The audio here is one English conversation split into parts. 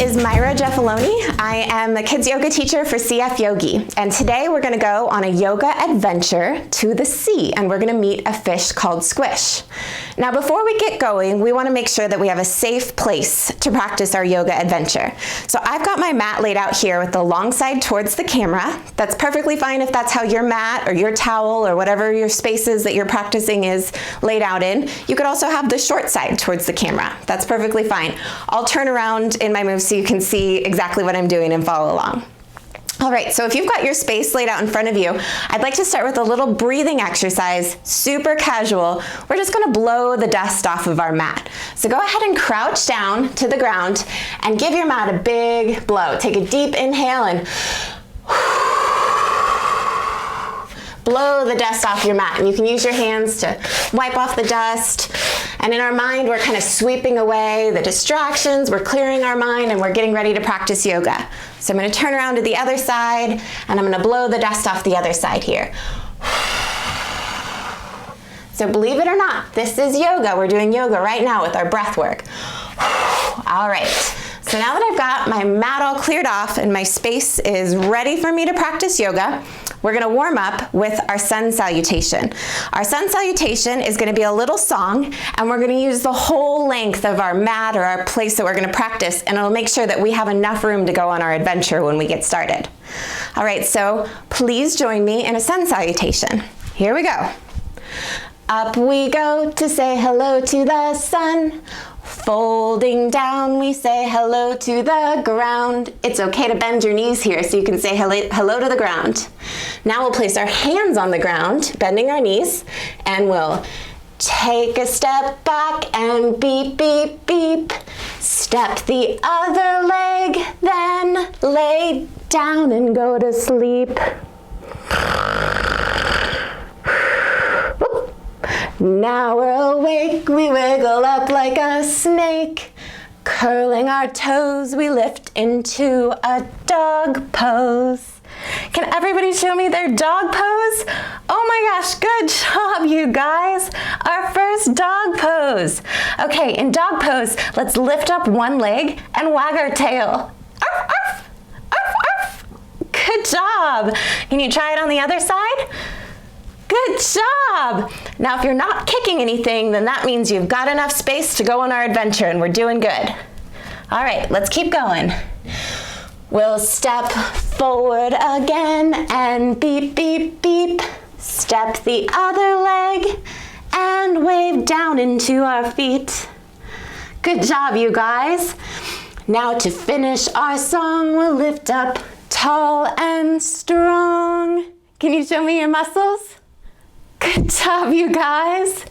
is Myra. I am a kids yoga teacher for CF Yogi, and today we're going to go on a yoga adventure to the sea, and we're going to meet a fish called Squish. Now before we get going, we want to make sure that we have a safe place to practice our yoga adventure. So I've got my mat laid out here with the long side towards the camera. That's perfectly fine if that's how your mat or your towel or whatever your space is that you're practicing is laid out in. You could also have the short side towards the camera. That's perfectly fine. I'll turn around in my moves so you can see exactly what I'm doing and follow along. All right, so if you've got your space laid out in front of you, I'd like to start with a little breathing exercise, super casual. We're just gonna blow the dust off of our mat. So go ahead and crouch down to the ground and give your mat a big blow. Take a deep inhale and blow the dust off your mat. And you can use your hands to wipe off the dust. And in our mind, we're kind of sweeping away the distractions, we're clearing our mind, and we're getting ready to practice yoga. So I'm going to turn around to the other side, and I'm going to blow the dust off the other side here. So believe it or not, this is yoga. We're doing yoga right now with our breath work. All right. So now that I've got my mat all cleared off and my space is ready for me to practice yoga, we're going to warm up with our sun salutation. Our sun salutation is going to be a little song, and we're going to use the whole length of our mat or our place that we're going to practice, and it'll make sure that we have enough room to go on our adventure when we get started. All right, so please join me in a sun salutation. Here we go. Up we go to say hello to the sun. Folding down, we say hello to the ground. It's okay to bend your knees here so you can say hello to the ground. Now we'll place our hands on the ground, bending our knees, and we'll take a step back and beep, beep, beep. Step the other leg, then lay down and go to sleep. Now we're awake, we wiggle up like a snake. Curling our toes, we lift into a dog pose. Can everybody show me their dog pose? Oh my gosh, good job, you guys. Our first dog pose. Okay, in dog pose, let's lift up one leg and wag our tail. Arf, arf, arf, arf. Good job. Can you try it on the other side? Good job! Now if you're not kicking anything, then that means you've got enough space to go on our adventure and we're doing good. All right, let's keep going. We'll step forward again and beep, beep, beep. Step the other leg and wave down into our feet. Good job, you guys. Now to finish our song, we'll lift up tall and strong. Can you show me your muscles? Good job, you guys.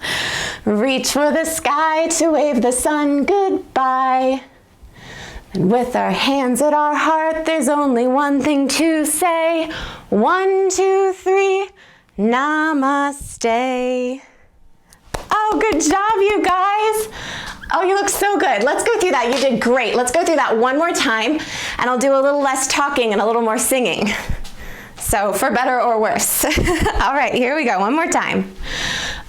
Reach for the sky to wave the sun goodbye. And with our hands at our heart, there's only one thing to say. 1, 2, 3, namaste. Oh, good job, you guys. Oh, you look so good. Let's go through that. You did great. Let's go through that one more time, and I'll do a little less talking and a little more singing. So for better or worse. All right, here we go, one more time.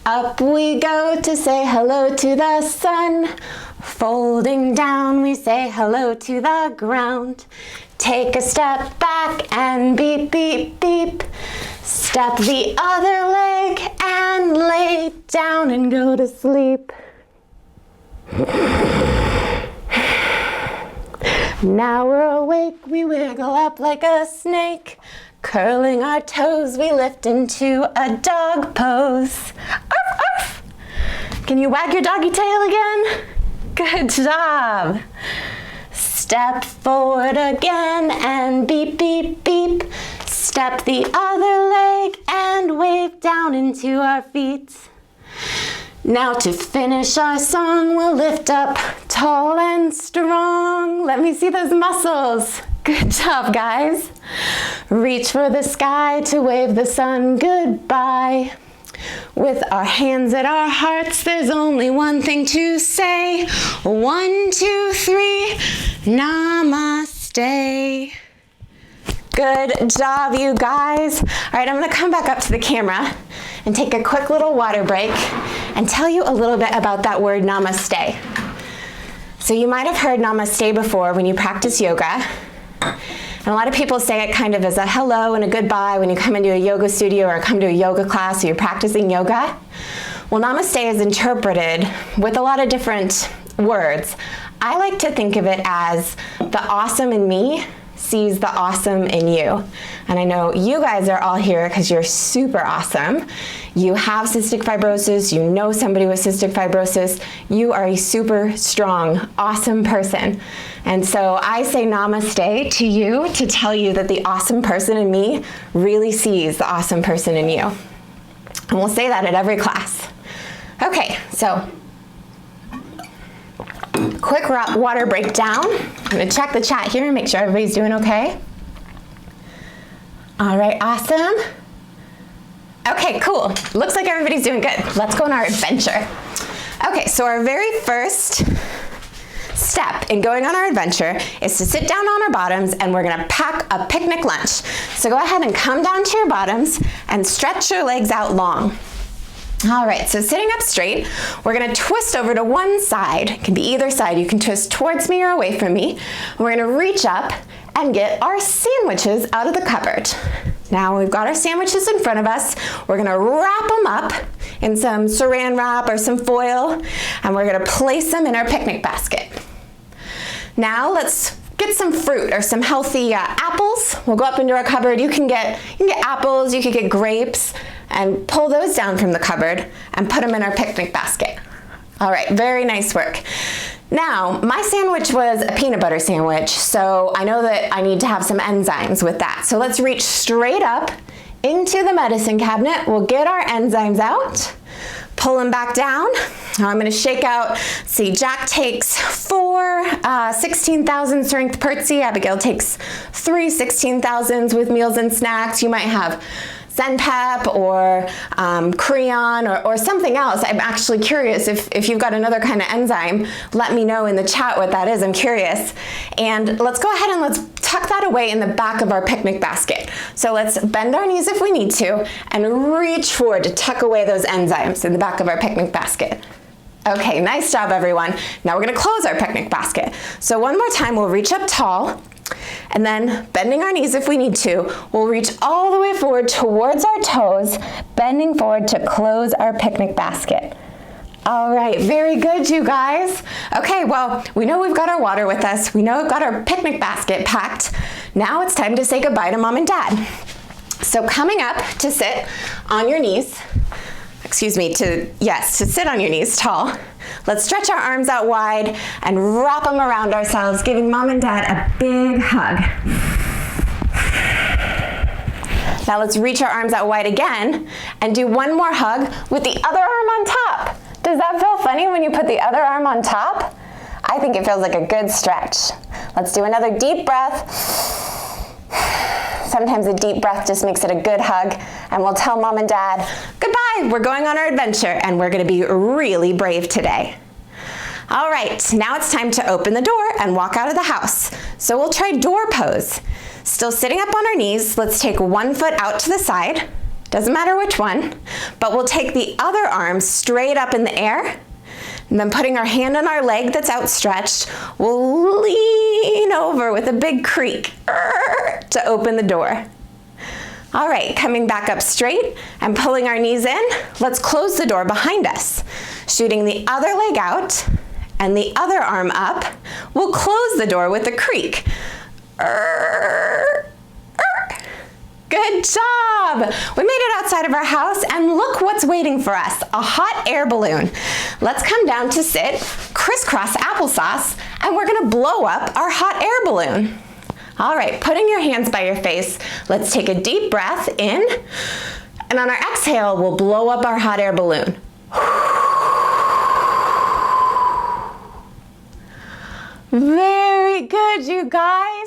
Up we go to say hello to the sun. Folding down, we say hello to the ground. Take a step back and beep, beep, beep. Step the other leg and lay down and go to sleep. Now we're awake, we wiggle up like a snake. Curling our toes, we lift into a dog pose. Arf, arf. Can you wag your doggy tail again? Good job. Step forward again and beep, beep, beep. Step the other leg and wave down into our feet. Now to finish our song, we'll lift up tall and strong. Let me see those muscles. Good job, guys. Reach for the sky to wave the sun goodbye. With our hands at our hearts, there's only one thing to say. 1, 2, 3, namaste. Good job, you guys. All right, I'm gonna come back up to the camera and take a quick little water break and tell you a little bit about that word namaste. So you might have heard namaste before when you practice yoga. And a lot of people say it kind of as a hello and a goodbye when you come into a yoga studio or come to a yoga class or you're practicing yoga. Well, namaste is interpreted with a lot of different words. I like to think of it as the awesome in me sees the awesome in you. And I know you guys are all here because you're super awesome. You have cystic fibrosis, you know somebody with cystic fibrosis, you are a super strong, awesome person. And so I say namaste to you to tell you that the awesome person in me really sees the awesome person in you. And we'll say that at every class. Okay, so quick water breakdown. I'm gonna check the chat here and make sure everybody's doing okay. All right, awesome. Okay, cool. Looks like everybody's doing good. Let's go on our adventure. Okay, so our very first step in going on our adventure is to sit down on our bottoms and we're gonna pack a picnic lunch. So go ahead and come down to your bottoms and stretch your legs out long. All right, so sitting up straight, we're gonna twist over to one side. It can be either side. You can twist towards me or away from me. We're gonna reach up and get our sandwiches out of the cupboard. Now we've got our sandwiches in front of us. We're gonna wrap them up in some saran wrap or some foil, and we're gonna place them in our picnic basket. Now let's get some fruit or some healthy apples. We'll go up into our cupboard. You can get apples, you could get grapes, and pull those down from the cupboard and put them in our picnic basket. All right, very nice work. Now, my sandwich was a peanut butter sandwich, so I know that I need to have some enzymes with that. So let's reach straight up into the medicine cabinet. We'll get our enzymes out, pull them back down. Now I'm gonna shake out, see, Jack takes 4 16,000 strength Pertzi. Abigail takes 3 16,000s with meals and snacks. You might have Zenpep or Creon or something else. I'm actually curious if you've got another kind of enzyme, let me know in the chat what that is. I'm curious. And let's go ahead and let's tuck that away in the back of our picnic basket. So let's bend our knees if we need to and reach forward to tuck away those enzymes in the back of our picnic basket. Okay, nice job everyone. Now we're gonna close our picnic basket. So one more time, we'll reach up tall, and then bending our knees if we need to, we'll reach all the way forward towards our toes, bending forward to close our picnic basket. All right, very good, you guys. Okay, well, we know we've got our water with us. We know we've got our picnic basket packed. Now it's time to say goodbye to Mom and Dad. So coming up to sit on your knees, to sit on your knees tall. Let's stretch our arms out wide and wrap them around ourselves, giving Mom and Dad a big hug. Now let's reach our arms out wide again and do one more hug with the other arm on top. Does that feel funny when you put the other arm on top? I think it feels like a good stretch. Let's do another deep breath. Sometimes a deep breath just makes it a good hug, and we'll tell Mom and Dad, goodbye, we're going on our adventure, and we're gonna be really brave today. All right, now it's time to open the door and walk out of the house. So we'll try door pose. Still sitting up on our knees, let's take one foot out to the side, doesn't matter which one, but we'll take the other arm straight up in the air, and then putting our hand on our leg that's outstretched, we'll lean over with a big creak to open the door. All right, coming back up straight and pulling our knees in, let's close the door behind us. Shooting the other leg out and the other arm up, we'll close the door with a creak. Good job! We made it outside of our house and look what's waiting for us, a hot air balloon. Let's come down to sit crisscross applesauce and we're gonna blow up our hot air balloon. All right, putting your hands by your face, let's take a deep breath in, and on our exhale, we'll blow up our hot air balloon. Very good, you guys.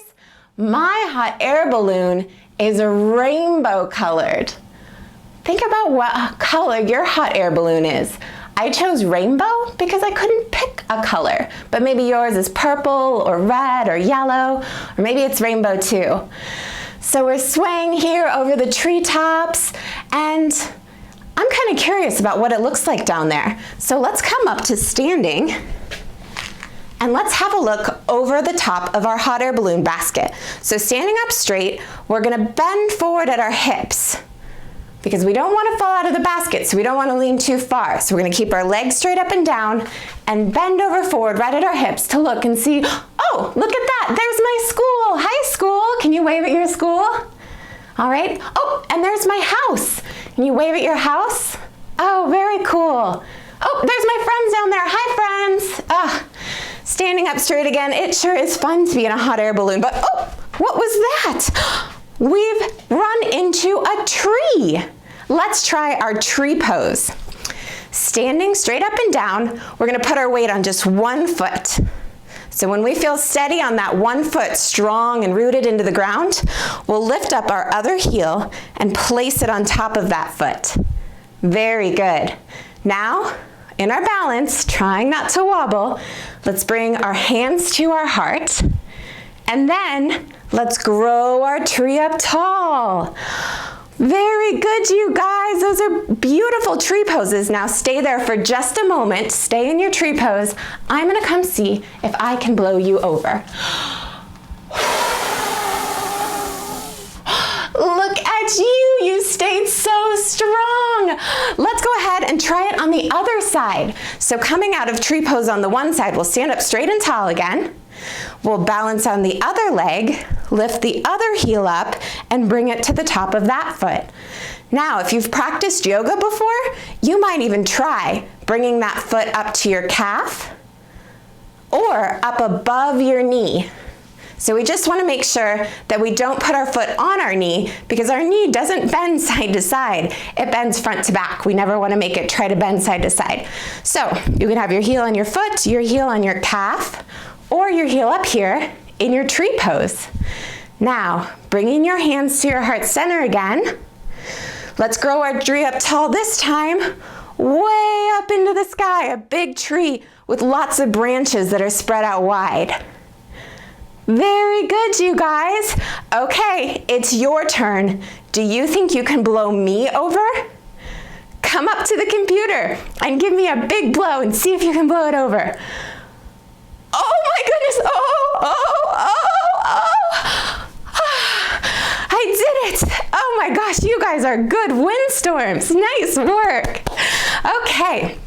My hot air balloon is rainbow colored. Think about what color your hot air balloon is. I chose rainbow because I couldn't pick a color, but maybe yours is purple or red or yellow, or maybe it's rainbow too. So we're swaying here over the treetops, and I'm kind of curious about what it looks like down there. So let's come up to standing and let's have a look over the top of our hot air balloon basket. So standing up straight, we're gonna bend forward at our hips because we don't wanna fall out of the basket, so we don't wanna lean too far. So we're gonna keep our legs straight up and down and bend over forward right at our hips to look and see, oh, look at that, there's my school. Hi, school. Can you wave at your school? All right. Oh, and there's my house. Can you wave at your house? Oh, very cool. Oh, there's my friends down there. Hi, friends. Standing up straight again. It sure is fun to be in a hot air balloon, but oh, what was that? We've run into a tree. Let's try our tree pose. Standing straight up and down, we're gonna put our weight on just one foot. So when we feel steady on that one foot, strong and rooted into the ground, we'll lift up our other heel and place it on top of that foot. Very good. Now, in our balance, trying not to wobble, let's bring our hands to our heart, and then let's grow our tree up tall. Very good, you guys. Those are beautiful tree poses. Now stay there for just a moment. Stay in your tree pose. I'm gonna come see if I can blow you over. Look at you, you stayed so strong. Let's go ahead and try it on the other side. So coming out of tree pose on the one side, we'll stand up straight and tall again. We'll balance on the other leg, lift the other heel up, and bring it to the top of that foot. Now, if you've practiced yoga before, you might even try bringing that foot up to your calf or up above your knee. So we just want to make sure that we don't put our foot on our knee because our knee doesn't bend side to side. It bends front to back. We never want to make it try to bend side to side. So you can have your heel on your foot, your heel on your calf, or your heel up here in your tree pose. Now, bringing your hands to your heart center again. Let's grow our tree up tall this time, way up into the sky, a big tree with lots of branches that are spread out wide. Very good, you guys. Okay, it's your turn. Do you think you can blow me over? Come up to the computer and give me a big blow and see if you can blow it over. Oh my goodness, I did it. Oh my gosh, you guys are good windstorms. Nice work. Okay,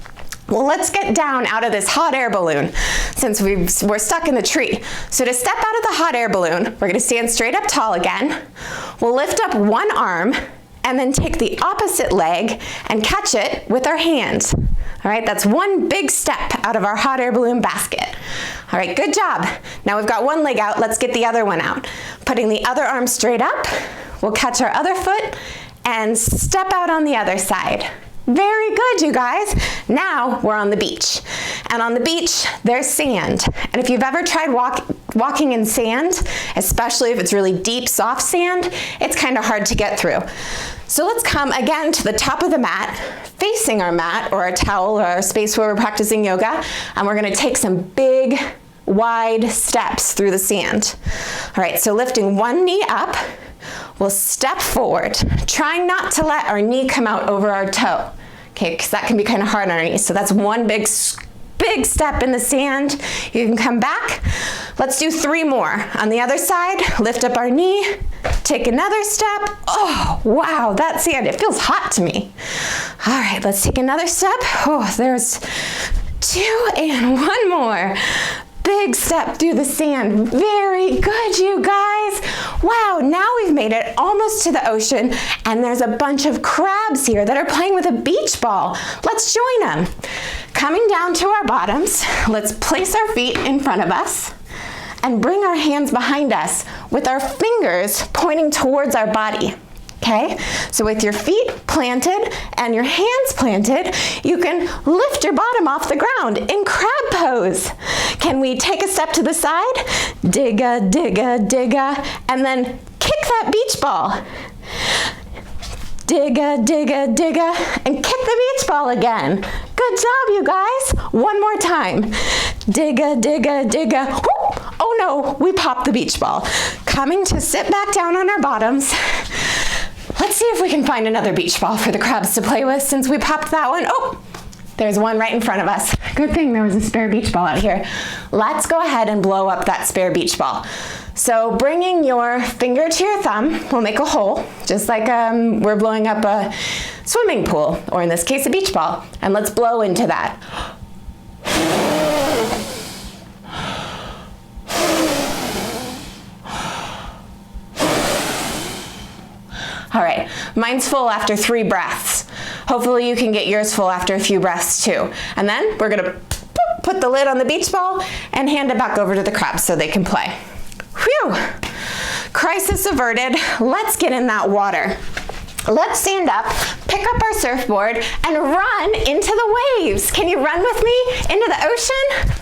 well, let's get down out of this hot air balloon since we're stuck in the tree. So to step out of the hot air balloon, we're gonna stand straight up tall again. We'll lift up one arm and then take the opposite leg and catch it with our hands. All right, that's one big step out of our hot air balloon basket. All right, good job. Now we've got one leg out, let's get the other one out. Putting the other arm straight up, we'll catch our other foot and step out on the other side. Very good, you guys. Now we're on the beach. And on the beach, there's sand. And if you've ever tried walking in sand, especially if it's really deep, soft sand, it's kind of hard to get through. So let's come again to the top of the mat, facing our mat or our towel or our space where we're practicing yoga, and we're gonna take some big, wide steps through the sand. All right, so lifting one knee up, we'll step forward, trying not to let our knee come out over our toe, okay, because that can be kind of hard on our knees. So that's one big step in the sand. You can come back. Let's do 3 more. On the other side, lift up our knee, take another step. Oh, wow, that sand, it feels hot to me. All right, let's take another step. Oh, there's 2 and 1 more. Big step through the sand. Very good, you guys. Wow, now we've made it almost to the ocean, and there's a bunch of crabs here that are playing with a beach ball. Let's join them. Coming down to our bottoms, let's place our feet in front of us and bring our hands behind us with our fingers pointing towards our body. Okay, so with your feet planted and your hands planted, you can lift your bottom off the ground in crab pose. Can we take a step to the side? Digga, digga, digga, and then kick that beach ball. Digga, digga, digga, and kick the beach ball again. Good job, you guys. One more time. Digga, digga, digga. Whoop. Oh no, we popped the beach ball. Coming to sit back down on our bottoms. Let's see if we can find another beach ball for the crabs to play with since we popped that one. Oh, There's one right in front of us. Good thing there was a spare beach ball out here. Let's go ahead and blow up that spare beach ball. So bringing your finger to your thumb will make a hole, just like we're blowing up a swimming pool, or in this case, a beach ball. And let's blow into that. All right, mine's full after 3 breaths. Hopefully you can get yours full after a few breaths too. And then we're gonna put the lid on the beach ball and hand it back over to the crabs so they can play. Whew, crisis averted. Let's get in that water. Let's stand up, pick up our surfboard, and run into the waves. Can you run with me into the ocean?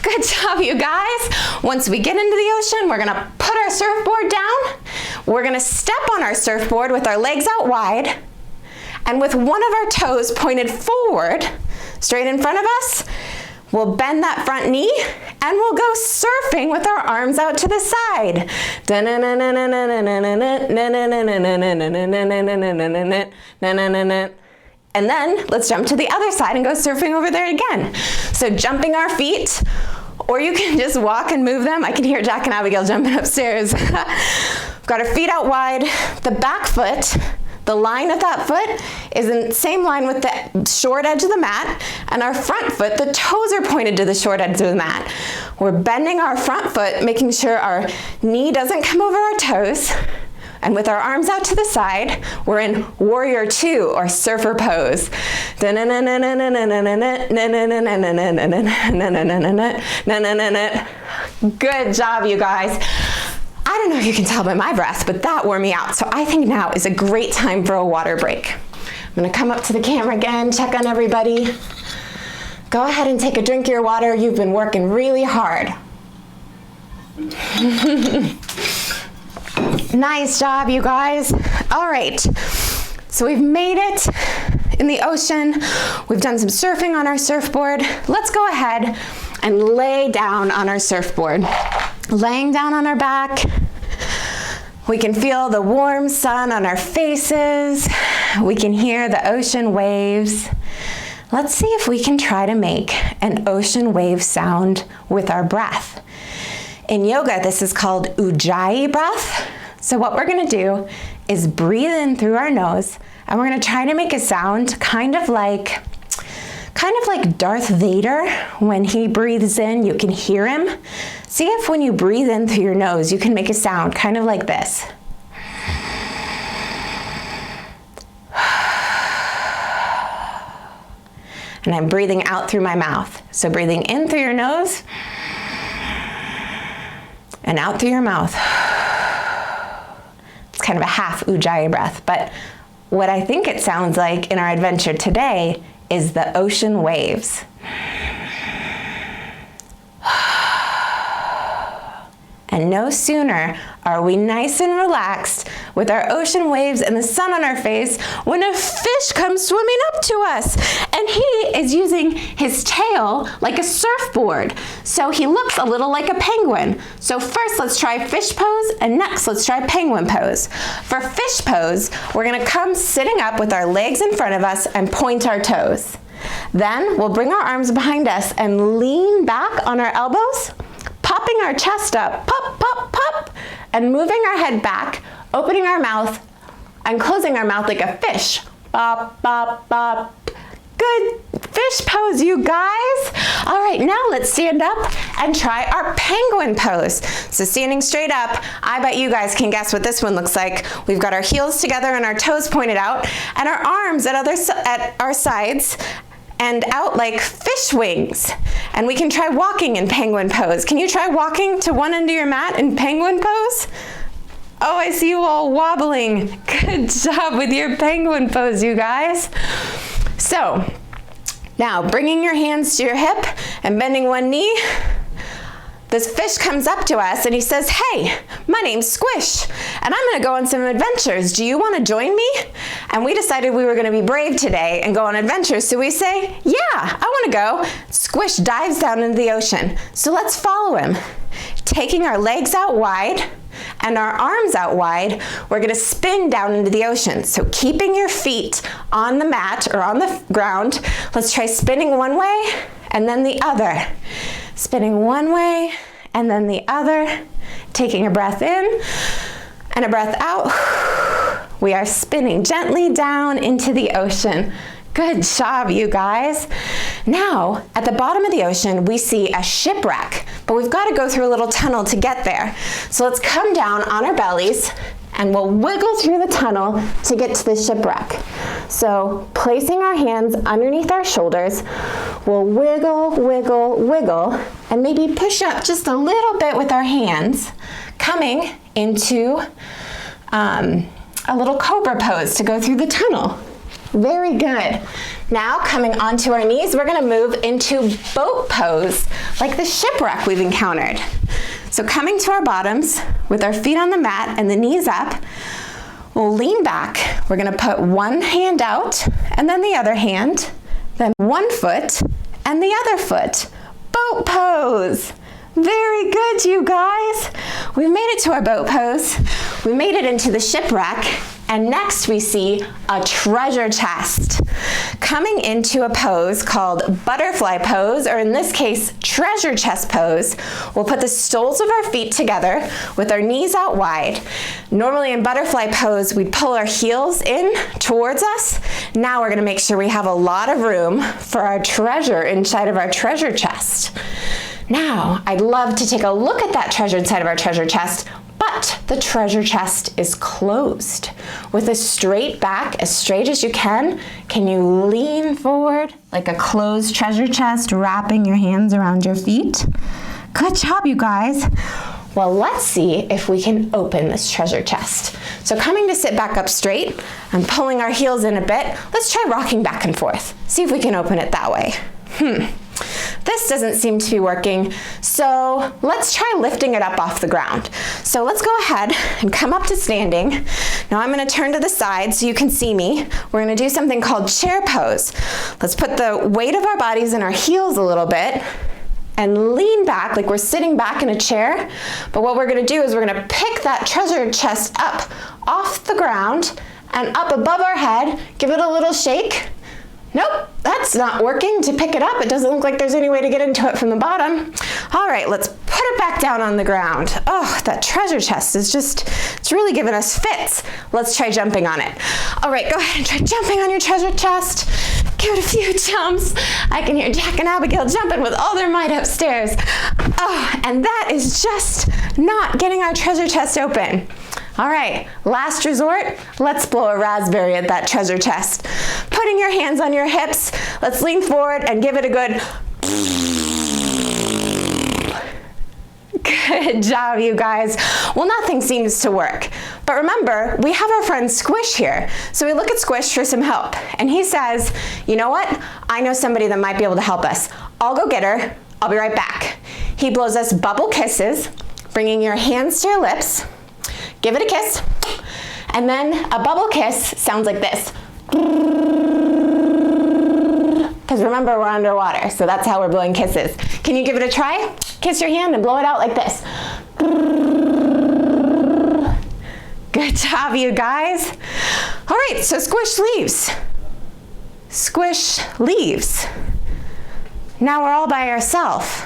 Good job, you guys. Once we get into the ocean, we're gonna put our surfboard down. We're gonna step on our surfboard with our legs out wide, and with one of our toes pointed forward, straight in front of us, we'll bend that front knee, and we'll go surfing with our arms out to the side. And then let's jump to the other side and go surfing over there again. So jumping our feet, or you can just walk and move them. I can hear Jack and Abigail jumping upstairs. We've got our feet out wide. The back foot, the line of that foot is in the same line with the short edge of the mat, and our front foot, the toes are pointed to the short edge of the mat. We're bending our front foot, making sure our knee doesn't come over our toes, and with our arms out to the side, we're in warrior 2 or surfer pose. Good job, you guys. I don't know if you can tell by my breath, but that wore me out. So I think now is a great time for a water break. I'm gonna come up to the camera again, check on everybody. Go ahead and take a drink of your water. You've been working really hard. Nice job, you guys. All right, so we've made it in the ocean. We've done some surfing on our surfboard. Let's go ahead and lay down on our surfboard. Laying down on our back, we can feel the warm sun on our faces. We can hear the ocean waves. Let's see if we can try to make an ocean wave sound with our breath. In yoga, this is called Ujjayi breath. So what we're gonna do is breathe in through our nose, and we're gonna try to make a sound kind of like Darth Vader. When he breathes in, you can hear him. See if when you breathe in through your nose, you can make a sound kind of like this. And I'm breathing out through my mouth. So breathing in through your nose and out through your mouth. It's kind of a half Ujjayi breath, but what I think it sounds like in our adventure today is the ocean waves. And no sooner are we nice and relaxed with our ocean waves and the sun on our face when a fish comes swimming up to us. And he is using his tail like a surfboard. So he looks a little like a penguin. So first let's try fish pose, and next let's try penguin pose. For fish pose, we're gonna come sitting up with our legs in front of us and point our toes. Then we'll bring our arms behind us and lean back on our elbows, popping our chest up, pop, pop, pop, and moving our head back, opening our mouth, and closing our mouth like a fish. Bop, bop, bop. Good fish pose, you guys. All right, now let's stand up and try our penguin pose. So standing straight up, I bet you guys can guess what this one looks like. We've got our heels together and our toes pointed out, and our arms at our sides and out like fish wings. And we can try walking in penguin pose. Can you try walking to one end of your mat in penguin pose? Oh, I see you all wobbling. Good job with your penguin pose, you guys. So now bringing your hands to your hip and bending one knee, this fish comes up to us and he says, "Hey, my name's Squish, and I'm gonna go on some adventures. Do you wanna join me?" And we decided we were gonna be brave today and go on adventures. So we say, "Yeah, I wanna go." Squish dives down into the ocean. So let's follow him, taking our legs out wide and our arms out wide, we're gonna spin down into the ocean. So keeping your feet on the mat or on the ground, let's try spinning one way and then the other. Spinning one way and then the other. Taking a breath in and a breath out. We are spinning gently down into the ocean. Good job, you guys. Now, at the bottom of the ocean, we see a shipwreck, but we've got to go through a little tunnel to get there. So let's come down on our bellies and we'll wiggle through the tunnel to get to the shipwreck. So placing our hands underneath our shoulders, we'll wiggle, wiggle, wiggle, and maybe push up just a little bit with our hands, coming into a little cobra pose to go through the tunnel. Very good. Now coming onto our knees, we're gonna move into boat pose, like the shipwreck we've encountered. So coming to our bottoms with our feet on the mat and the knees up, we'll lean back. We're gonna put one hand out and then the other hand, then one foot and the other foot. Boat pose. Very good, you guys. We've made it to our boat pose. We made it into the shipwreck. And next we see a treasure chest. Coming into a pose called butterfly pose, or in this case, treasure chest pose. We'll put the soles of our feet together with our knees out wide. Normally in butterfly pose, we pull our heels in towards us. Now we're gonna make sure we have a lot of room for our treasure inside of our treasure chest. Now, I'd love to take a look at that treasure inside of our treasure chest, but the treasure chest is closed. With a straight back, as straight as you can you lean forward like a closed treasure chest, wrapping your hands around your feet? Good job, you guys. Well, let's see if we can open this treasure chest. So coming to sit back up straight and pulling our heels in a bit, let's try rocking back and forth. See if we can open it that way. This doesn't seem to be working, so let's try lifting it up off the ground. So let's go ahead and come up to standing. Now I'm gonna turn to the side so you can see me. We're gonna do something called chair pose. Let's put the weight of our bodies in our heels a little bit and lean back like we're sitting back in a chair. But what we're gonna do is we're gonna pick that treasure chest up off the ground and up above our head, give it a little shake. Nope, that's not working to pick it up. It doesn't look like there's any way to get into it from the bottom. All right, let's put it back down on the ground. Oh, that treasure chest is it's really giving us fits. Let's try jumping on it. All right, go ahead and try jumping on your treasure chest. Give it a few jumps. I can hear Jack and Abigail jumping with all their might upstairs. Oh, and that is just not getting our treasure chest open. All right, last resort, let's blow a raspberry at that treasure chest. Putting your hands on your hips, let's lean forward and give it a good Good job, you guys. Well, nothing seems to work. But remember, we have our friend Squish here. So we look at Squish for some help. And he says, you know what? I know somebody that might be able to help us. I'll go get her. I'll be right back. He blows us bubble kisses, bringing your hands to your lips. Give it a kiss. And then a bubble kiss sounds like this. Because remember, we're underwater, so that's how we're blowing kisses. Can you give it a try? Kiss your hand and blow it out like this. Good job, you guys. All right, so Squish leaves. Squish leaves. Now we're all by ourselves.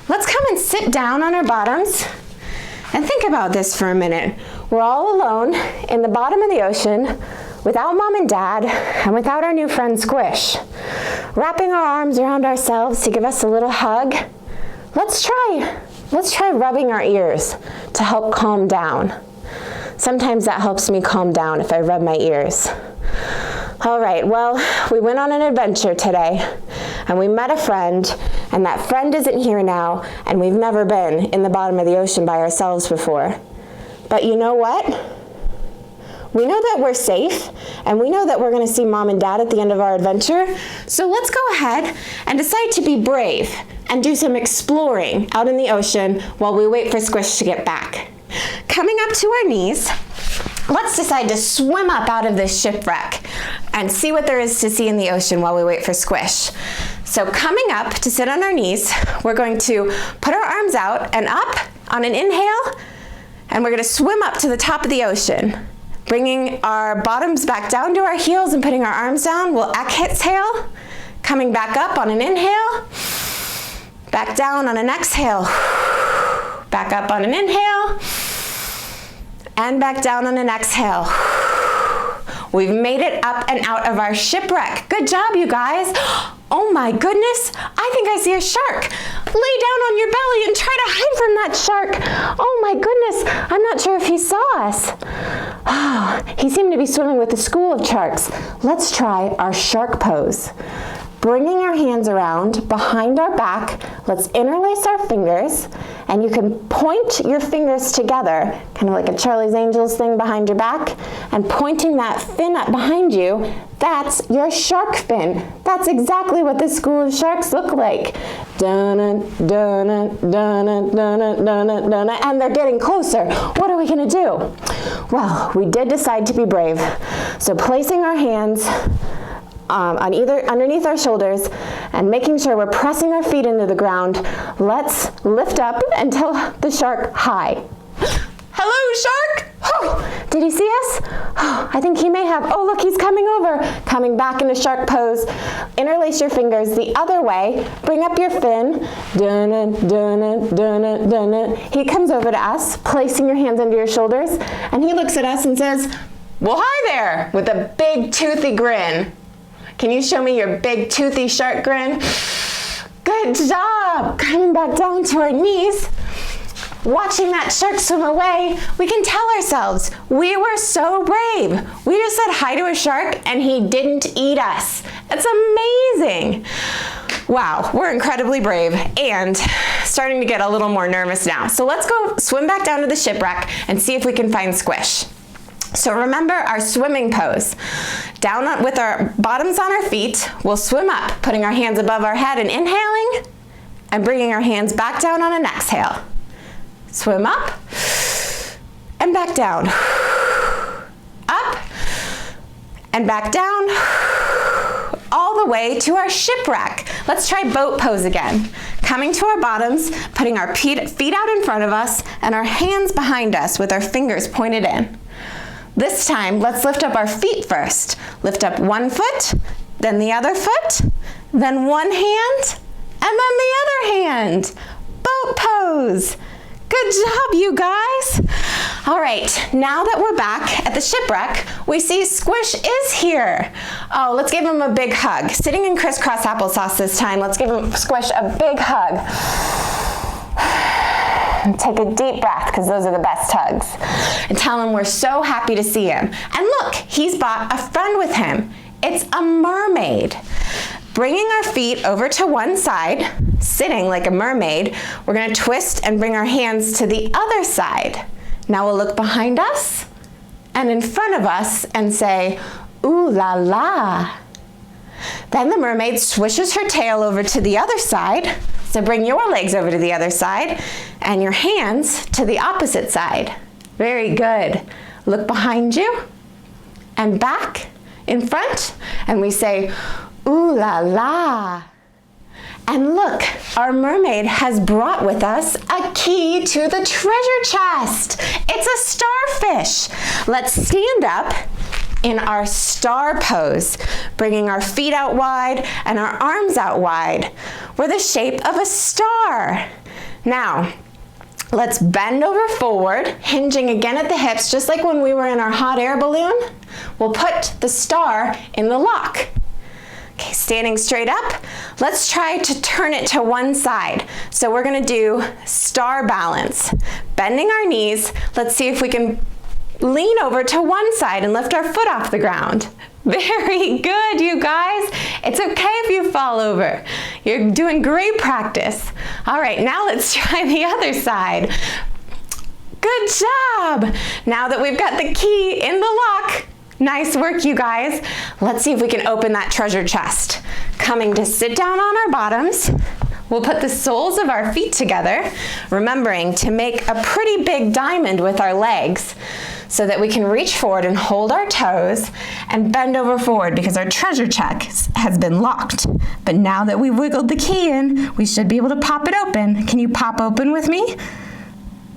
Let's come and sit down on our bottoms and think about this for a minute. We're all alone in the bottom of the ocean without mom and dad and without our new friend Squish. Wrapping our arms around ourselves to give us a little hug. Let's try rubbing our ears to help calm down. Sometimes that helps me calm down if I rub my ears. All right, well, we went on an adventure today and we met a friend, and that friend isn't here now, and we've never been in the bottom of the ocean by ourselves before. But you know what? We know that we're safe, and we know that we're gonna see mom and dad at the end of our adventure. So let's go ahead and decide to be brave and do some exploring out in the ocean while we wait for Squish to get back. Coming up to our knees, let's decide to swim up out of this shipwreck and see what there is to see in the ocean while we wait for Squish. So coming up to sit on our knees, we're going to put our arms out and up on an inhale, And we're gonna swim up to the top of the ocean, bringing our bottoms back down to our heels and putting our arms down. We'll exhale, coming back up on an inhale, back down on an exhale, back up on an inhale, and back down on an exhale. We've made it up and out of our shipwreck. Good job, you guys. Oh my goodness, I think I see a shark. Lay down on your belly and try to hide from that shark. Oh my goodness, I'm not sure if he saw us. He seemed to be swimming with a school of sharks. Let's try our shark pose. Bringing our hands around behind our back, let's interlace our fingers, and you can point your fingers together, kind of like a Charlie's Angels thing behind your back, and pointing that fin up behind you, that's your shark fin. That's exactly what this school of sharks look like. Dun-na, dun-na, dun-na, dun-na, dun-na, dun-na, and they're getting closer. What are we gonna do? Well, we did decide to be brave. So placing our hands underneath our shoulders and making sure we're pressing our feet into the ground, let's lift up and tell the shark hi. Hello, shark! Oh, did he see us? Oh, I think he may have. Oh, look, he's coming over. Coming back into shark pose. Interlace your fingers the other way. Bring up your fin. Dun-na, dun-na, dun-na, dun-na. He comes over to us, placing your hands under your shoulders, and he looks at us and says, well, hi there, with a big toothy grin. Can you show me your big toothy shark grin? Good job! Coming back down to our knees. Watching that shark swim away, we can tell ourselves, we were so brave. We just said hi to a shark and he didn't eat us. It's amazing. Wow, we're incredibly brave and starting to get a little more nervous now. So let's go swim back down to the shipwreck and see if we can find squish. So remember our swimming pose. Down with our bottoms on our feet, we'll swim up, putting our hands above our head and inhaling, and bringing our hands back down on an exhale. Swim up, and back down. Up, and back down, all the way to our shipwreck. Let's try boat pose again. Coming to our bottoms, putting our feet out in front of us, and our hands behind us with our fingers pointed in. This time, let's lift up our feet first. Lift up one foot, then the other foot, then one hand, and then the other hand. Boat pose. Good job, you guys. All right, now that we're back at the shipwreck, we see Squish is here. Oh, let's give him a big hug. Sitting in crisscross applesauce this time, let's give Squish a big hug. And take a deep breath, because those are the best hugs. And tell him we're so happy to see him. And look, he's brought a friend with him. It's a mermaid. Bringing our feet over to one side, sitting like a mermaid, we're going to twist and bring our hands to the other side. Now we'll look behind us and in front of us and say, ooh la la. Then the mermaid swishes her tail over to the other side. So bring your legs over to the other side and your hands to the opposite side. Very good. Look behind you and back in front, and we say, ooh la la. And look, our mermaid has brought with us a key to the treasure chest. It's a starfish. Let's stand up in our star pose, bringing our feet out wide and our arms out wide. We're the shape of a star. Now, let's bend over forward, hinging again at the hips, just like when we were in our hot air balloon. We'll put the star in the lock. Okay, standing straight up, let's try to turn it to one side. So we're gonna do star balance. Bending our knees, let's see if we can lean over to one side and lift our foot off the ground. Very good, you guys. It's okay if you fall over. You're doing great practice. All right, now let's try the other side. Good job. Now that we've got the key in the lock, nice work, you guys. Let's see if we can open that treasure chest. Coming to sit down on our bottoms, we'll put the soles of our feet together, remembering to make a pretty big diamond with our legs so that we can reach forward and hold our toes and bend over forward because our treasure chest has been locked. But now that we've wiggled the key in, we should be able to pop it open. Can you pop open with me?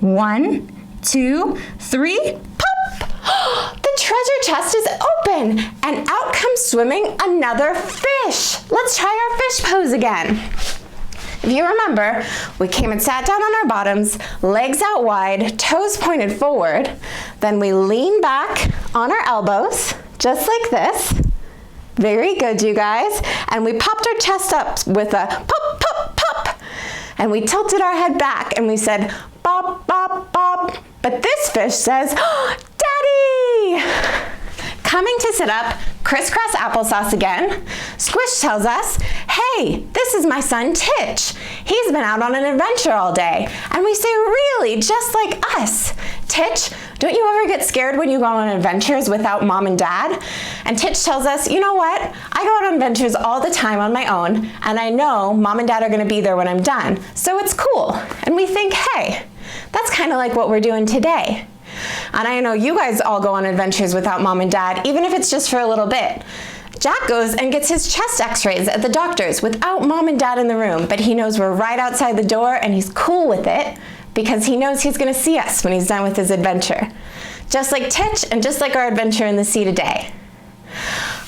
1, 2, 3, pop! The treasure chest is open, and out comes swimming another fish. Let's try our fish pose again. If you remember, we came and sat down on our bottoms, legs out wide, toes pointed forward. Then we lean back on our elbows, just like this. Very good, you guys. And we popped our chest up with a pop, pop, pop. And we tilted our head back and we said, bop, bop, bop. But this fish says, oh, Daddy! Coming to sit up, crisscross applesauce again. Squish tells us, hey, this is my son Titch. He's been out on an adventure all day. And we say, really, just like us. Titch, don't you ever get scared when you go on adventures without mom and dad? And Titch tells us, you know what? I go out on adventures all the time on my own, and I know mom and dad are gonna be there when I'm done. So it's cool. And we think, hey, that's kind of like what we're doing today. And I know you guys all go on adventures without mom and dad, even if it's just for a little bit. Jack goes and gets his chest x-rays at the doctor's without mom and dad in the room, but he knows we're right outside the door and he's cool with it because he knows he's gonna see us when he's done with his adventure. Just like Titch and just like our adventure in the sea today.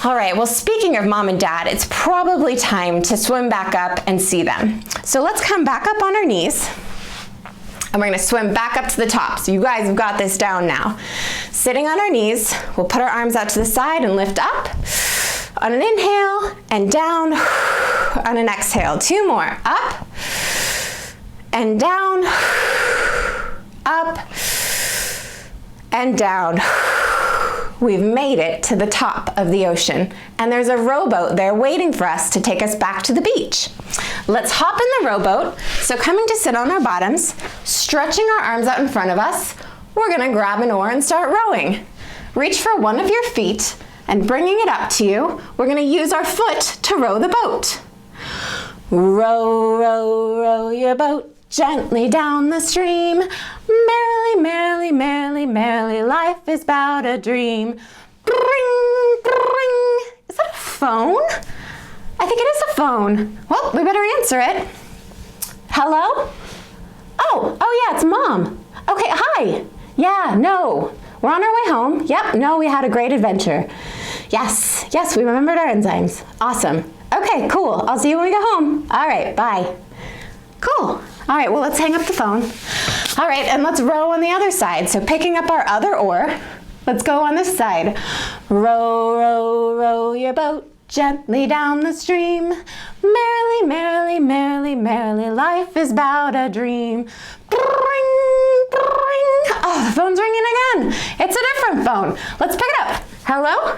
All right, well, speaking of mom and dad, it's probably time to swim back up and see them. So let's come back up on our knees. And we're gonna swim back up to the top. So you guys have got this down now. Sitting on our knees, we'll put our arms out to the side and lift up. On an inhale and down. On an exhale, 2 more. Up and down. Up and down. We've made it to the top of the ocean, and there's a rowboat there waiting for us to take us back to the beach. Let's hop in the rowboat. So coming to sit on our bottoms, stretching our arms out in front of us, we're gonna grab an oar and start rowing. Reach for one of your feet, and bringing it up to you, we're gonna use our foot to row the boat. Row, row, row your boat gently down the stream. Merrily, merrily, merrily, merrily, life is but a dream. Bring, bring. Is that a phone? I think it is a phone. Well, we better answer it. Hello? Oh yeah, it's Mom. Okay, hi. Yeah, no. We're on our way home. Yep, no, we had a great adventure. Yes, we remembered our enzymes. Awesome. Okay, cool. I'll see you when we get home. All right, bye. Cool. All right, well, let's hang up the phone. All right, and let's row on the other side. So picking up our other oar, let's go on this side. Row, row, row your boat gently down the stream. Merrily, merrily, merrily, merrily, life is but a dream. Bring, bring. Oh, the phone's ringing again. It's a different phone. Let's pick it up. Hello?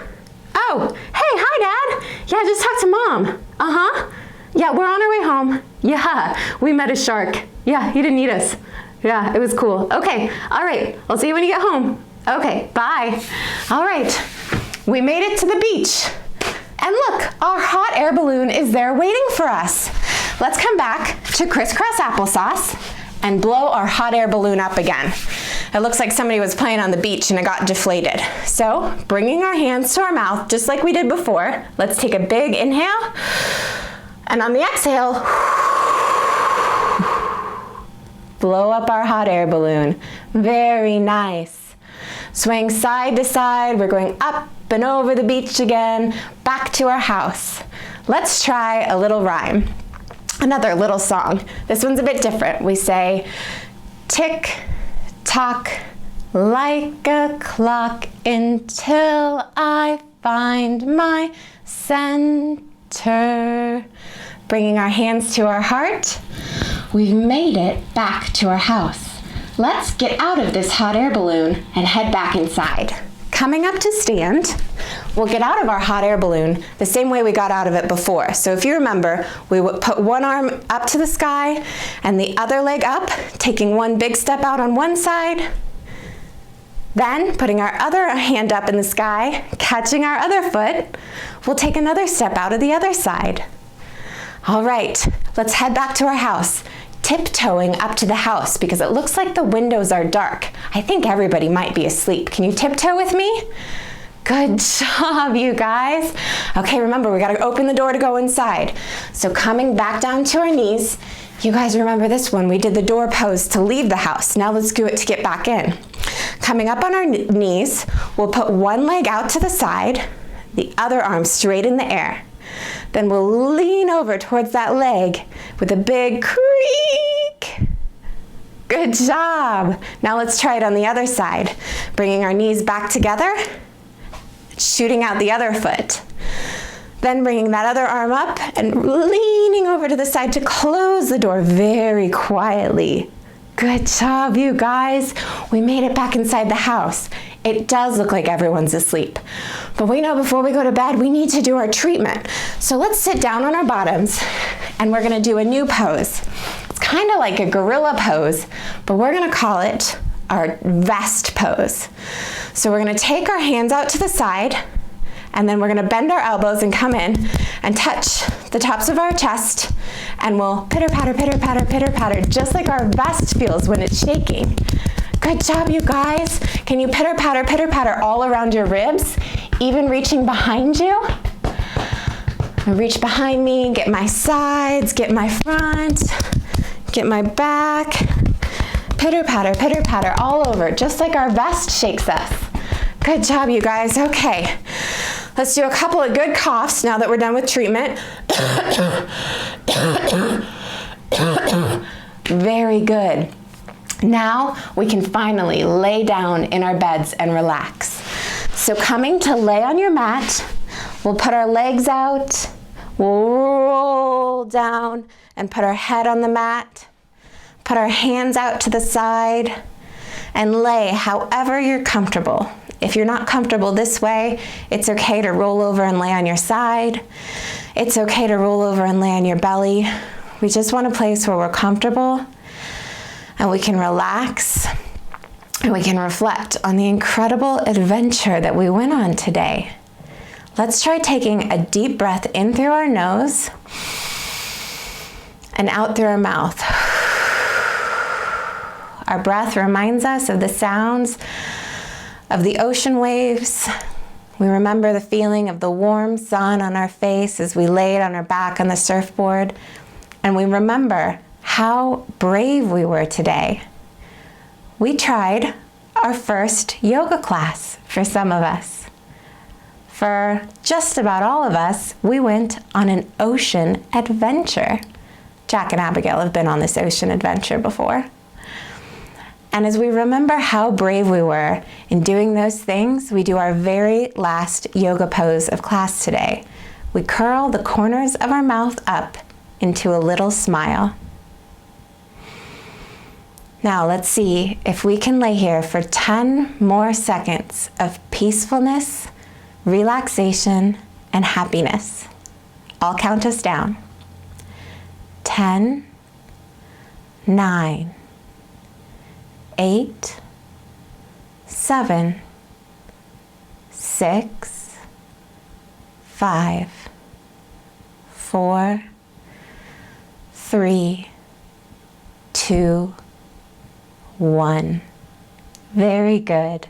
Oh, hey, hi, Dad. Yeah, I just talked to Mom. Uh-huh. Yeah, we're on our way home. Yeah, we met a shark. Yeah, he didn't eat us. Yeah, it was cool. Okay, all right. I'll see you when you get home. Okay, bye. All right, we made it to the beach. And look, our hot air balloon is there waiting for us. Let's come back to crisscross applesauce and blow our hot air balloon up again. It looks like somebody was playing on the beach and it got deflated. So, bringing our hands to our mouth, just like we did before, let's take a big inhale. And on the exhale, blow up our hot air balloon. Very nice. Swaying side to side, we're going up and over the beach again, back to our house. Let's try a little rhyme. Another little song. This one's a bit different. We say, tick, tock, like a clock until I find my center. Bringing our hands to our heart, we've made it back to our house. Let's get out of this hot air balloon and head back inside. Coming up to stand, we'll get out of our hot air balloon the same way we got out of it before. So if you remember, we would put one arm up to the sky and the other leg up, taking one big step out on one side. Then, putting our other hand up in the sky, catching our other foot, we'll take another step out of the other side. All right, let's head back to our house, tiptoeing up to the house because it looks like the windows are dark. I think everybody might be asleep. Can you tiptoe with me? Good job, you guys. Okay, remember, we gotta open the door to go inside. So coming back down to our knees, you guys remember this one. We did the door pose to leave the house. Now let's do it to get back in. Coming up on our knees, we'll put one leg out to the side, the other arm straight in the air. Then we'll lean over towards that leg with a big creak. Good job. Now let's try it on the other side. Bringing our knees back together, shooting out the other foot. Then bringing that other arm up and leaning over to the side to close the door very quietly. Good job, you guys. We made it back inside the house. It does look like everyone's asleep. But we know before we go to bed, we need to do our treatment. So let's sit down on our bottoms and we're gonna do a new pose. It's kind of like a gorilla pose, but we're gonna call it our vest pose. So we're gonna take our hands out to the side, and then we're gonna bend our elbows and come in and touch the tops of our chest, and we'll pitter patter, pitter patter, pitter patter, just like our vest feels when it's shaking. Good job, you guys. Can you pitter patter all around your ribs, even reaching behind you? Reach behind me, get my sides, get my front, get my back. Pitter patter all over, just like our vest shakes us. Good job, you guys. Okay, let's do a couple of good coughs now that we're done with treatment. Very good. Now we can finally lay down in our beds and relax. So coming to lay on your mat, we'll put our legs out, we'll roll down and put our head on the mat, put our hands out to the side, and lay however you're comfortable. If you're not comfortable this way, it's okay to roll over and lay on your side. It's okay to roll over and lay on your belly. We just want a place where we're comfortable and we can relax and we can reflect on the incredible adventure that we went on today. Let's try taking a deep breath in through our nose and out through our mouth. Our breath reminds us of the sounds of the ocean waves. We remember the feeling of the warm sun on our face as we laid on our back on the surfboard. And we remember how brave we were today. We tried our first yoga class for some of us. For just about all of us, we went on an ocean adventure. Jack and Abigail have been on this ocean adventure before. And as we remember how brave we were in doing those things, we do our very last yoga pose of class today. We curl the corners of our mouth up into a little smile. Now let's see if we can lay here for 10 more seconds of peacefulness, relaxation, and happiness. I'll count us down. 10, 9, 8, 7, 6, 5, 4, 3, 2, 1. Very good.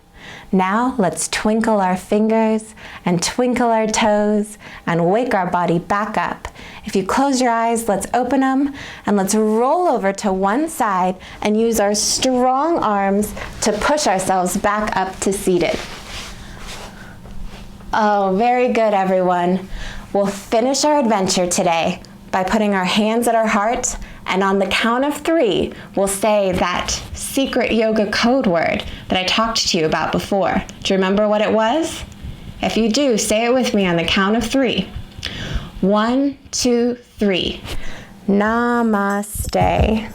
Now let's twinkle our fingers and twinkle our toes and wake our body back up. If you close your eyes, let's open them and let's roll over to one side and use our strong arms to push ourselves back up to seated. Oh, very good, everyone. We'll finish our adventure today by putting our hands at our heart, and on the count of 3, we'll say that secret yoga code word that I talked to you about before. Do you remember what it was? If you do, say it with me on the count of 3. 1, 2, 3. Namaste.